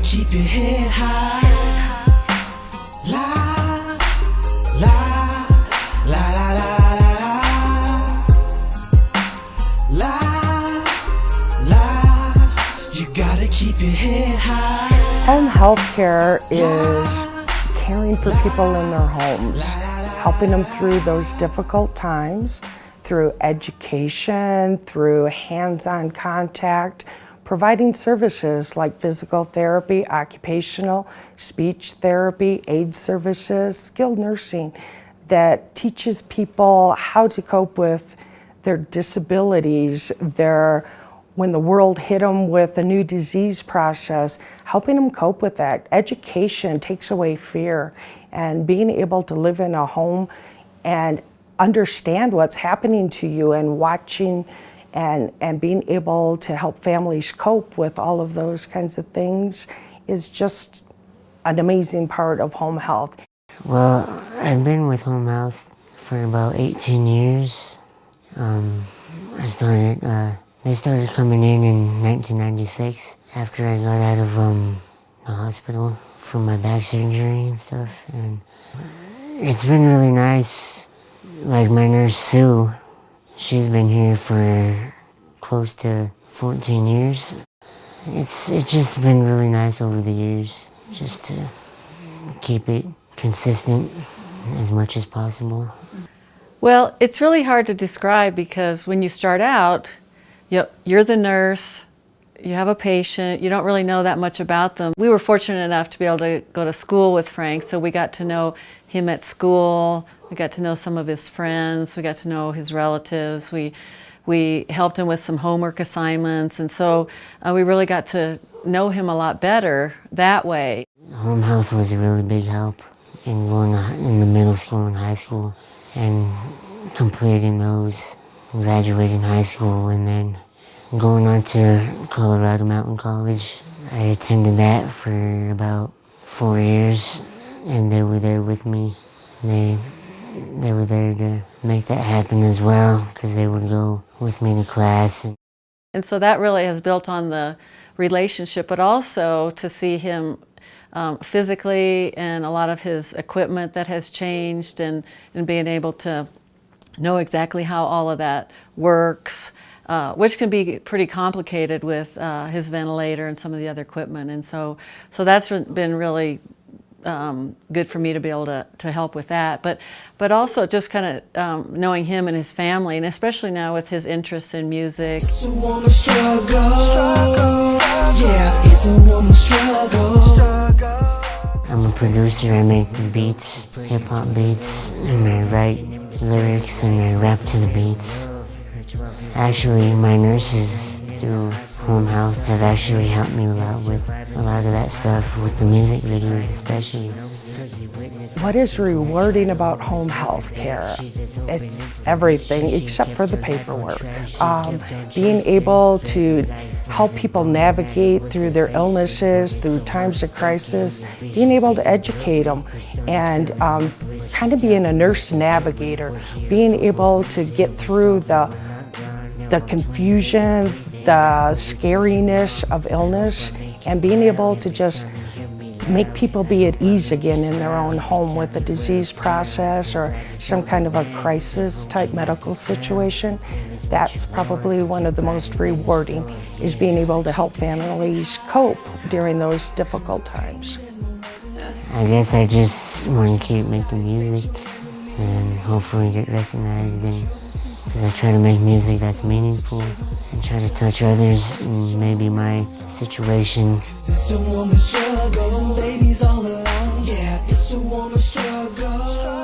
keep your head high. La, la, la, la, la, la, la, la. You gotta keep your head high. Home health care is caring for people in their homes, helping them through those difficult times, through education, through hands-on contact, providing services like physical therapy, occupational, speech therapy, aid services, skilled nursing that teaches people how to cope with their disabilities, when the world hit them with a new disease process, helping them cope with that. Education takes away fear, and being able to live in a home and understand what's happening to you and watching and being able to help families cope with all of those kinds of things is just an amazing part of home health. Well, I've been with home health for about 18 years. They started coming in 1996 after I got out of the hospital from my back surgery and stuff. And it's been really nice. Like my nurse Sue, she's been here for close to 14 years. It's just been really nice over the years, just to keep it consistent as much as possible. Well, it's really hard to describe because when you start out, you're the nurse, you have a patient, you don't really know that much about them. We were fortunate enough to be able to go to school with Frank, so we got to know him at school, we got to know some of his friends, we got to know his relatives, we helped him with some homework assignments, and so we really got to know him a lot better that way. Home health was a really big help in going in the middle school and high school, and completing those, graduating high school, and then going on to Colorado Mountain College. I attended that for about 4 years, and they were there with me. They were there to make that happen as well, because they would go with me to class. And so that really has built on the relationship, but also to see him physically and a lot of his equipment that has changed, and being able to know exactly how all of that works, which can be pretty complicated with his ventilator and some of the other equipment. And so that's been really good for me to be able to help with that. But also just kind of knowing him and his family, and especially now with his interests in music. It's a woman's struggle. Yeah, it's a woman's struggle. I'm a producer. I make beats, hip-hop beats, and I write lyrics and I rap to the beats. Actually, my nurses through home health have actually helped me a lot with a lot of that stuff, with the music videos especially. What is rewarding about home health care? It's everything except for the paperwork. Being able to help people navigate through their illnesses, through times of crisis, being able to educate them, and kind of being a nurse navigator, being able to get through the confusion, the scariness of illness, and being able to just make people be at ease again in their own home with a disease process or some kind of a crisis type medical situation. That's probably one of the most rewarding, is being able to help families cope during those difficult times. I guess I just want to keep making music and hopefully get recognized, because I try to make music that's meaningful and try to touch others in maybe my situation. It's a woman's struggle, babies all alone. Yeah, it's a woman's struggle.